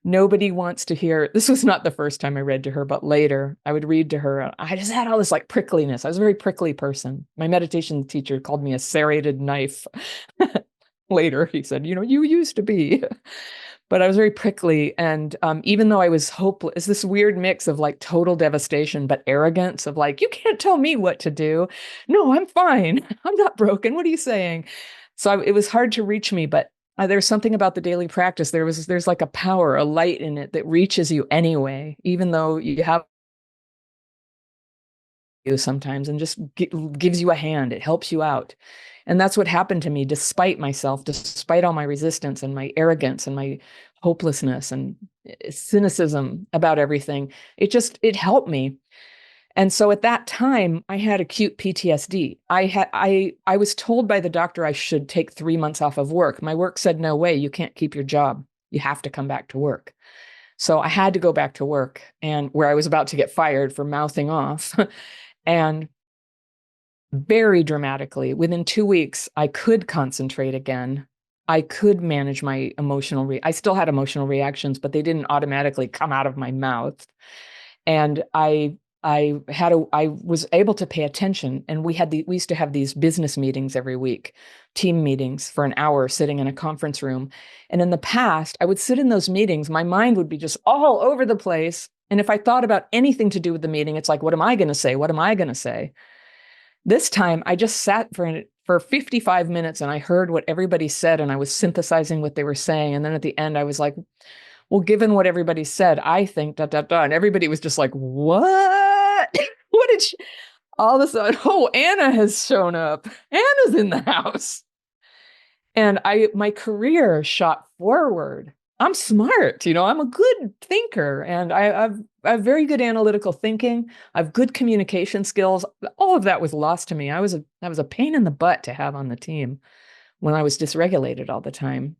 nobody wants to hear, this was not the first time I read to her, but later I would read to her. I just had all this like prickliness. I was a very prickly person. My meditation teacher called me a serrated knife. Later, he said, you used to be. But I was very prickly. And even though I was hopeless, this weird mix of like total devastation, but arrogance of like, you can't tell me what to do. No, I'm fine. I'm not broken. What are you saying? So it was hard to reach me, but there's something about the daily practice. There's like a power, a light in it that reaches you anyway, even though you have you sometimes and just gives you a hand. It helps you out. And that's what happened to me, despite myself, despite all my resistance and my arrogance and my hopelessness and cynicism about everything. It helped me. And so at that time, I had acute PTSD. I was told by the doctor I should take 3 months off of work. My work said, no way, you can't keep your job. You have to come back to work. So I had to go back to work, and where I was about to get fired for mouthing off. And very dramatically, within 2 weeks, I could concentrate again. I could manage my I still had emotional reactions, but they didn't automatically come out of my mouth. And I was able to pay attention, and we used to have these business meetings every week, team meetings for an hour sitting in a conference room. And in the past, I would sit in those meetings, my mind would be just all over the place. And if I thought about anything to do with the meeting, it's like, what am I going to say? What am I going to say? This time I just sat for 55 minutes and I heard what everybody said and I was synthesizing what they were saying. And then at the end, I was like, well, given what everybody said, I think da, da, da. And everybody was just like, what? What did she? All of a sudden, oh, Anna has shown up. Anna's in the house. And my career shot forward. I'm smart, I'm a good thinker and I have very good analytical thinking. I have good communication skills. All of that was lost to me. That was a pain in the butt to have on the team when I was dysregulated all the time.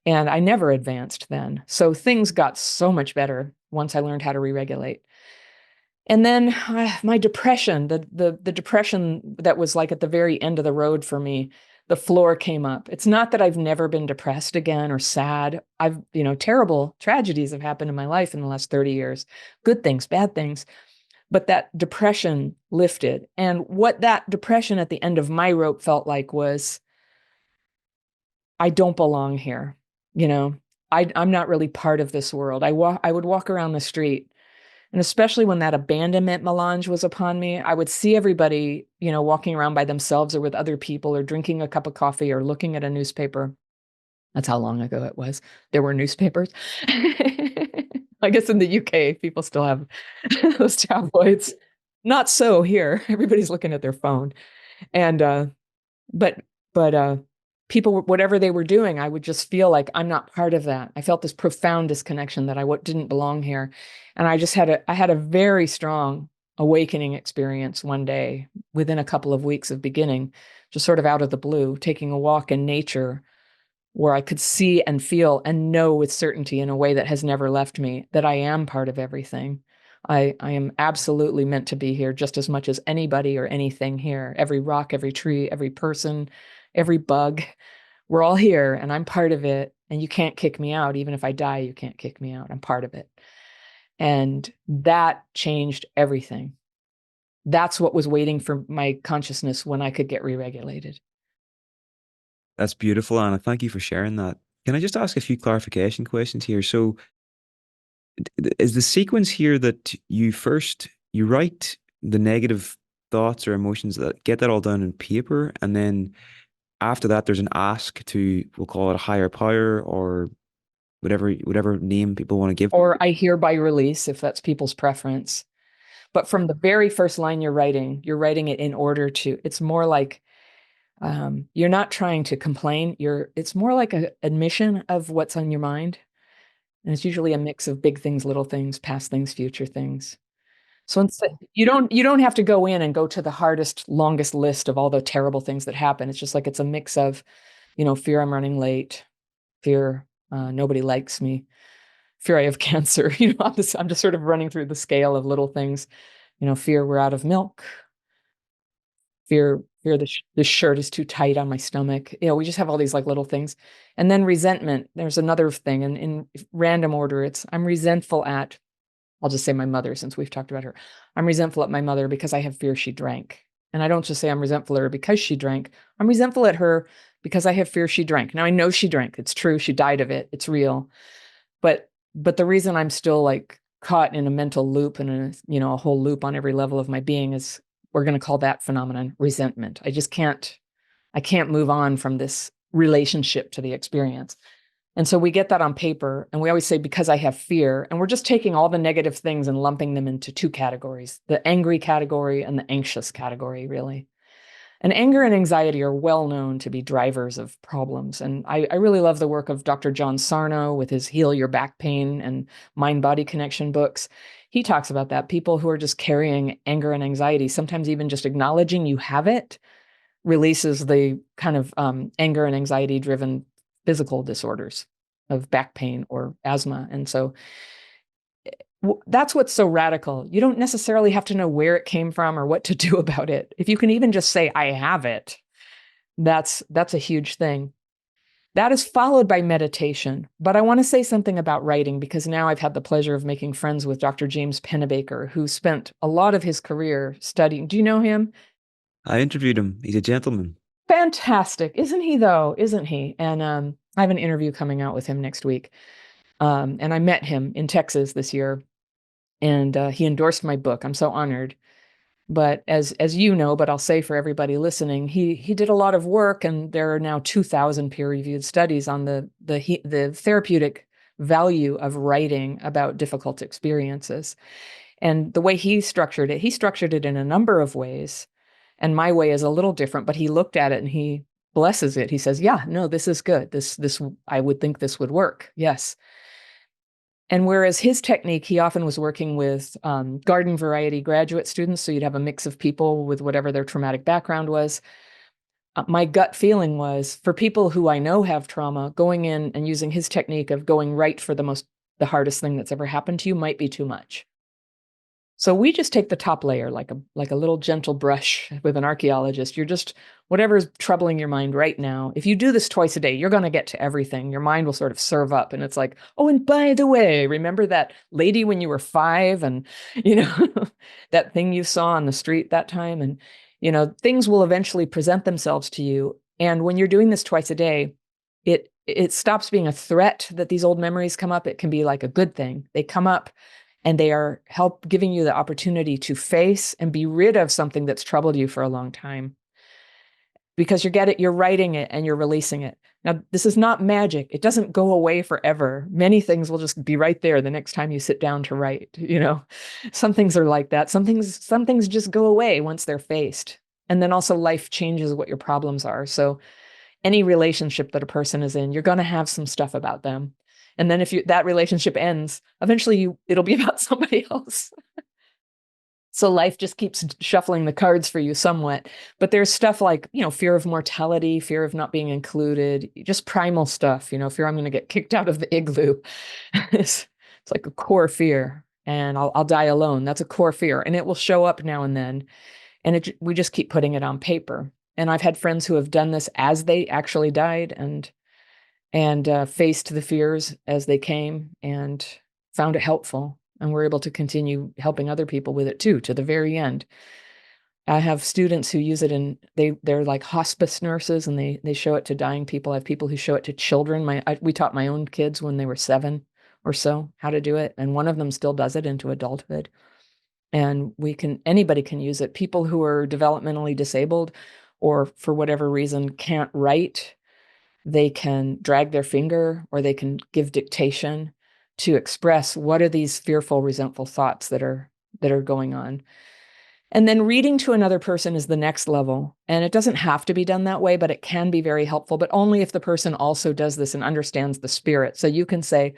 And I never advanced then. So things got so much better once I learned how to re-regulate. And then my depression, the depression that was like at the very end of the road for me, the floor came up. It's not that I've never been depressed again or sad. Terrible tragedies have happened in my life in the last 30 years, good things, bad things. But that depression lifted. And what that depression at the end of my rope felt like was, I don't belong here. I'm not really part of this world. I would walk around the street, and especially when that abandonment melange was upon me, I would see everybody, walking around by themselves or with other people or drinking a cup of coffee or looking at a newspaper. That's how long ago it was. There were newspapers. I guess in the UK, people still have those tabloids. Not so here. Everybody's looking at their phone. And, but people, whatever they were doing, I would just feel like I'm not part of that. I felt this profound disconnection that I didn't belong here. And I had a very strong awakening experience one day within a couple of weeks of beginning, just sort of out of the blue, taking a walk in nature where I could see and feel and know with certainty in a way that has never left me that I am part of everything. I am absolutely meant to be here just as much as anybody or anything here. Every rock, every tree, every person, every bug, we're all here and I'm part of it. And you can't kick me out. Even if I die, you can't kick me out. I'm part of it. And that changed everything. That's what was waiting for my consciousness when I could get re-regulated. That's beautiful, Anna. Thank you for sharing that. Can I just ask a few clarification questions here? So, is the sequence here that you write the negative thoughts or emotions that get that all down in paper, and then after that, there's an ask to, we'll call it a higher power or whatever name people want to give. Or I hereby release if that's people's preference. But from the very first line you're writing it in order to, it's more like you're not trying to complain. It's more like an admission of what's on your mind. And it's usually a mix of big things, little things, past things, future things. So instead, you don't have to go in and go to the hardest, longest list of all the terrible things that happen. It's just like it's a mix of, fear I'm running late, fear nobody likes me, fear I have cancer. I'm just sort of running through the scale of little things. Fear we're out of milk, fear the shirt is too tight on my stomach. We just have all these like little things. And then resentment, there's another thing. And in random order, it's I'm resentful at, I'll just say my mother since we've talked about her. I'm resentful at my mother because I have fear she drank. And I don't just say I'm resentful at her because she drank. I'm resentful at her because I have fear she drank. Now I know she drank. It's true. She died of it. It's real. But the reason I'm still like caught in a mental loop and a whole loop on every level of my being is we're going to call that phenomenon resentment. I can't move on from this relationship to the experience. And so we get that on paper and we always say, because I have fear, and we're just taking all the negative things and lumping them into two categories, the angry category and the anxious category, really. And anger and anxiety are well known to be drivers of problems. And I really love the work of Dr. John Sarno with his Heal Your Back Pain and Mind Body Connection books. He talks about that. People who are just carrying anger and anxiety, sometimes even just acknowledging you have it, releases the kind of anger and anxiety driven physical disorders of back pain or asthma. And so that's what's so radical. You don't necessarily have to know where it came from or what to do about it. If you can even just say, I have it, that's a huge thing. That is followed by meditation. But I want to say something about writing because now I've had the pleasure of making friends with Dr. James Pennebaker, who spent a lot of his career studying. Do you know him? I interviewed him. He's a gentleman. Fantastic. Isn't he, though? Isn't he? And I have an interview coming out with him next week. And I met him in Texas this year, and he endorsed my book. I'm so honored. But as you know, but I'll say for everybody listening, he did a lot of work, and there are now 2,000 peer-reviewed studies on the therapeutic value of writing about difficult experiences. And the way he structured it in a number of ways. And my way is a little different, but he looked at it and he blesses it. He says, yeah, no, this is good. This I would think this would work. Yes. And whereas his technique, he often was working with garden variety graduate students, so you'd have a mix of people with whatever their traumatic background was. My gut feeling was for people who I know have trauma, going in and using his technique of going right for the hardest thing that's ever happened to you might be too much. So we just take the top layer like a little gentle brush with an archaeologist. You're just whatever's troubling your mind right now. If you do this twice a day, you're going to get to everything. Your mind will sort of serve up and it's like, oh, and by the way, remember that lady when you were 5 and, that thing you saw on the street that time? And, things will eventually present themselves to you. And when you're doing this twice a day, it stops being a threat that these old memories come up. It can be like a good thing. They come up and they are giving you the opportunity to face and be rid of something that's troubled you for a long time. Because you're writing it and you're releasing it. Now, this is not magic. It doesn't go away forever. Many things will just be right there the next time you sit down to write. Some things are like that. Some things just go away once they're faced. And then also life changes what your problems are. So any relationship that a person is in, you're going to have some stuff about them. And then if that relationship ends, eventually it'll be about somebody else. So life just keeps shuffling the cards for you somewhat. But there's stuff like, fear of mortality, fear of not being included, just primal stuff, fear I'm going to get kicked out of the igloo. It's like a core fear. And I'll die alone. That's a core fear. And it will show up now and then. And we just keep putting it on paper. And I've had friends who have done this as they actually died and faced the fears as they came and found it helpful. And we're able to continue helping other people with it too, to the very end. I have students who use it they're like hospice nurses and they show it to dying people. I have people who show it to children. We taught my own kids when they were 7 or so how to do it. And one of them still does it into adulthood. And anybody can use it. People who are developmentally disabled or for whatever reason can't write, they can drag their finger or they can give dictation to express what are these fearful, resentful thoughts that are going on. And then reading to another person is the next level. And it doesn't have to be done that way, but it can be very helpful, but only if the person also does this and understands the spirit. So you can say,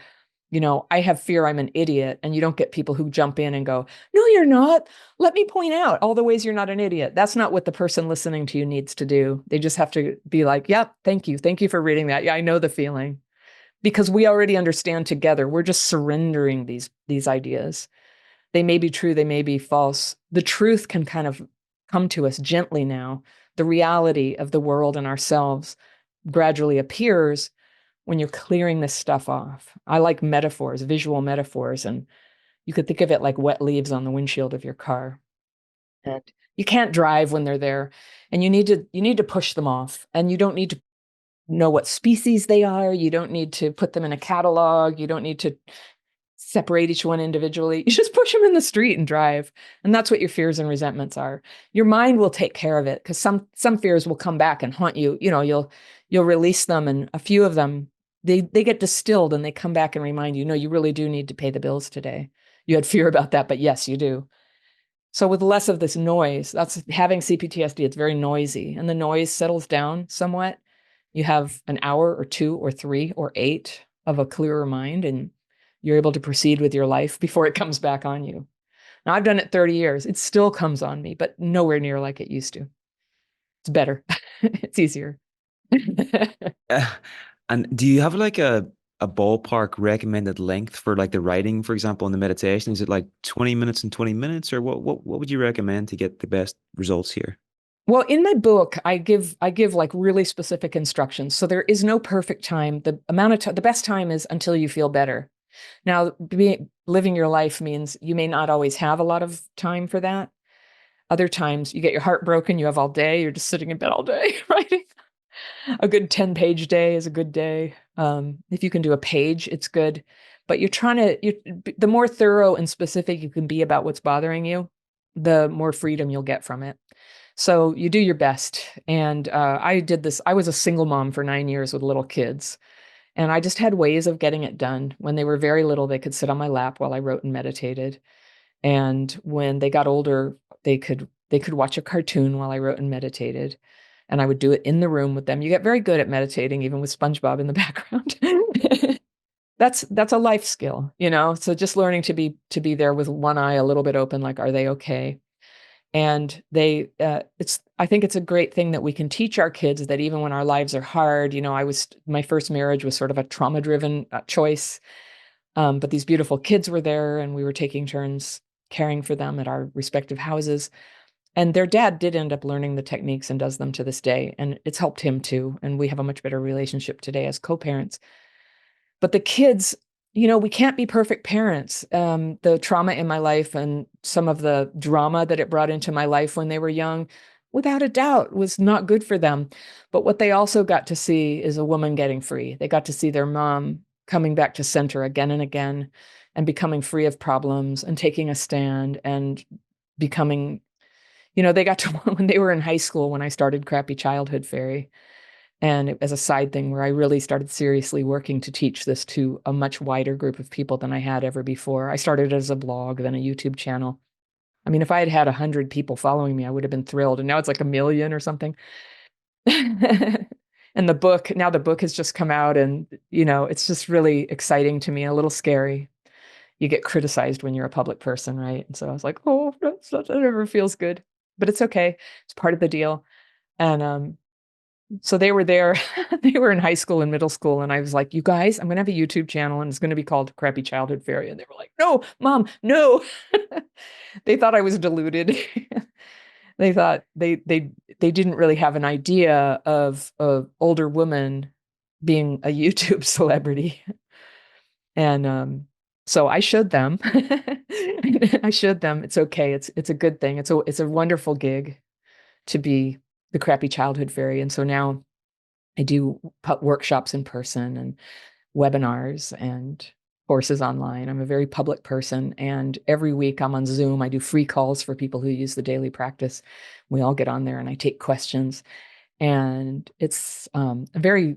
I have fear I'm an idiot. And you don't get people who jump in and go, no, you're not. Let me point out all the ways you're not an idiot. That's not what the person listening to you needs to do. They just have to be like, yep, thank you. Thank you for reading that. Yeah, I know the feeling. Because we already understand together. We're just surrendering these ideas. They may be true, they may be false. The truth can kind of come to us gently now. The reality of the world and ourselves gradually appears when you're clearing this stuff off. I like metaphors, visual metaphors, and you could think of it like wet leaves on the windshield of your car. And you can't drive when they're there, and you need to push them off. And you don't need to know what species they are. You don't need to put them in a catalog. You don't need to separate each one individually. You just push them in the street and drive. And that's what your fears and resentments are. Your mind will take care of it because some fears will come back and haunt you. You'll release them, and a few of them they get distilled and they come back and remind you, no, you really do need to pay the bills today. You had fear about that, but yes, you do. So with less of this noise, that's having CPTSD, it's very noisy, and the noise settles down somewhat. You have an hour or 2 or 3 or 8 of a clearer mind, and you're able to proceed with your life before it comes back on you. Now, I've done it 30 years. It still comes on me, but nowhere near like it used to. It's better. It's easier. Uh, and do you have like a ballpark recommended length for like the writing, for example, in the meditation? Is it like 20 minutes and 20 minutes, or what would you recommend to get the best results here? Well, in my book, I give like really specific instructions. So there is no perfect time. The best time is until you feel better. Now, living your life means you may not always have a lot of time for that. Other times you get your heart broken, you have all day, you're just sitting in bed all day writing. A good 10-page day is a good day. If you can do a page, it's good. But the more thorough and specific you can be about what's bothering you, the more freedom you'll get from it. So you do your best. And I did this. I was a single mom for 9 years with little kids. And I just had ways of getting it done. When they were very little, they could sit on my lap while I wrote and meditated. And when they got older, they could watch a cartoon while I wrote and meditated. And I would do it in the room with them. You get very good at meditating, even with SpongeBob in the background. That's a life skill, So just learning to be there with one eye a little bit open, like, are they okay? And I think it's a great thing that we can teach our kids that even when our lives are hard, my first marriage was sort of a trauma-driven choice. But these beautiful kids were there and we were taking turns caring for them at our respective houses. And their dad did end up learning the techniques and does them to this day. And it's helped him too. And we have a much better relationship today as co-parents. But the kids, we can't be perfect parents. The trauma in my life and some of the drama that it brought into my life when they were young, without a doubt, was not good for them. But what they also got to see is a woman getting free. They got to see their mom coming back to center again and again and becoming free of problems and taking a stand and becoming, they got to, when they were in high school, when I started Crappy Childhood Fairy, and as a side thing where I really started seriously working to teach this to a much wider group of people than I had ever before. I started as a blog, then a YouTube channel. I mean, if I had had 100 people following me, I would have been thrilled. And now it's like 1 million or something. And now the book has just come out and, it's just really exciting to me, a little scary. you get criticized when you're a public person, right? And so I was like, oh, that never feels good, but it's okay. It's part of the deal. And so they were there. They were in high school and middle school, and I was like, "You guys, I'm gonna have a YouTube channel, and it's gonna be called Crappy Childhood Fairy." And they were like, "No, mom, no." They thought I was deluded. They thought they didn't really have an idea of a older woman being a YouTube celebrity. And so I showed them. I showed them it's okay. It's a good thing. It's a wonderful gig to be the crappy childhood fairy. And so now I do workshops in person and webinars and courses online. I'm a very public person. And every week I'm on Zoom. I do free calls for people who use the daily practice. We all get on there and I take questions. And it's a very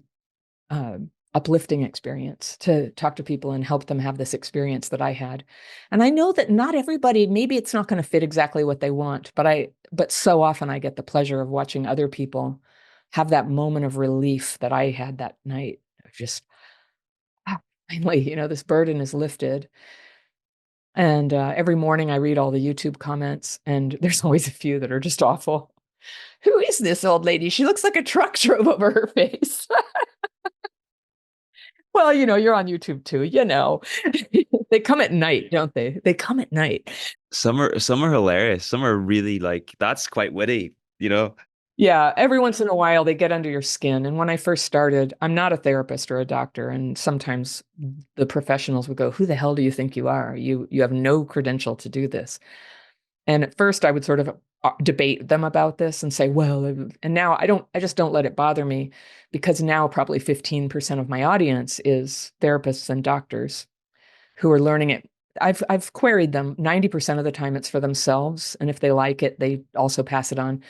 uh, uplifting experience to talk to people and help them have this experience that I had. And I know that not everybody, maybe it's not going to fit exactly what they want, but so often I get the pleasure of watching other people have that moment of relief that I had that night. Just "Ah, finally, this burden is lifted." And every morning I read all the YouTube comments, and there's always a few that are just awful. Who is this old lady? She looks like a truck drove over her face. Well, you're on YouTube too, They come at night, don't they? They come at night. Some are hilarious. Some are really like that's quite witty, you know. Yeah, every once in a while they get under your skin. And when I first started, I'm not a therapist or a doctor, and sometimes the professionals would go, "Who the hell do you think you are? You have no credential to do this." And at first I would sort of debate them about this and say, "Well," and now I just don't let it bother me, because now probably 15% of my audience is therapists and doctors who are learning it. I've queried them. 90% of the time it's for themselves, and if they like it, they also pass it on.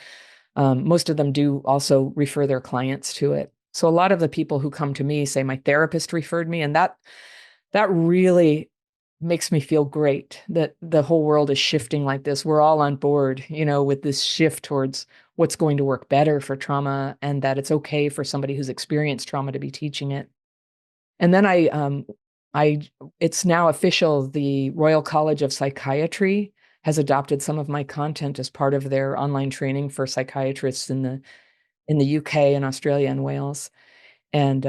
Most of them do also refer their clients to it. So a lot of the people who come to me say, "My therapist referred me," and that really makes me feel great that the whole world is shifting like this. We're all on board, with this shift towards what's going to work better for trauma, and that it's okay for somebody who's experienced trauma to be teaching it. And then I it's now official. The Royal College of Psychiatry has adopted some of my content as part of their online training for psychiatrists in the UK and Australia and Wales, and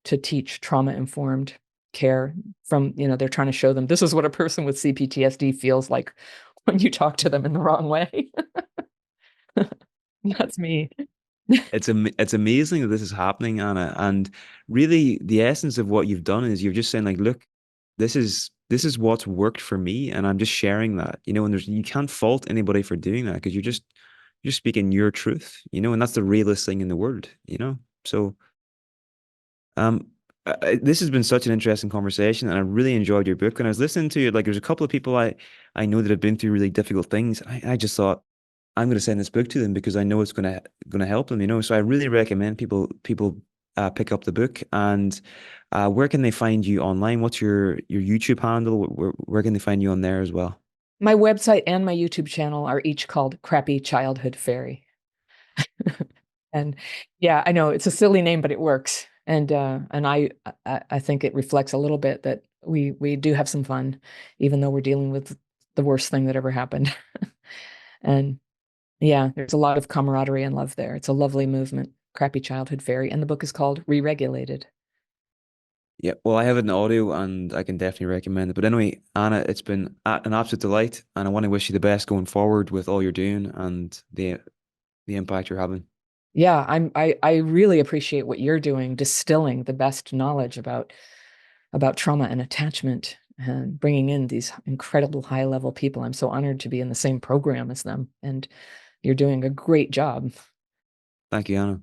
to teach trauma-informed care from, they're trying to show them this is what a person with CPTSD feels like when you talk to them in the wrong way. That's me. It's amazing that this is happening, Anna. And really, the essence of what you've done is you're just saying, like, look, this is what's worked for me, and I'm just sharing that, and you can't fault anybody for doing that because you're speaking your truth, and that's the realest thing in the world, So, um, this has been such an interesting conversation, and I really enjoyed your book. And I was listening to it, like, there's a couple of people I know that have been through really difficult things. I just thought, I'm going to send this book to them because I know it's going to help them, So I really recommend people pick up the book. And where can they find you online? What's your YouTube handle? Where can they find you on there as well? My website and my YouTube channel are each called Crappy Childhood Fairy. And yeah, I know it's a silly name, but it works. And I think it reflects a little bit that we do have some fun, even though we're dealing with the worst thing that ever happened. And yeah, there's a lot of camaraderie and love there. It's a lovely movement, Crappy Childhood Fairy, and the book is called Re-Regulated. Yeah, well, I have it in audio and I can definitely recommend it. But anyway, Anna, it's been an absolute delight, and I want to wish you the best going forward with all you're doing and the impact you're having. Yeah, I really appreciate what you're doing, distilling the best knowledge about trauma and attachment and bringing in these incredible high level people. I'm so honored to be in the same program as them, and you're doing a great job. Thank you, Anna.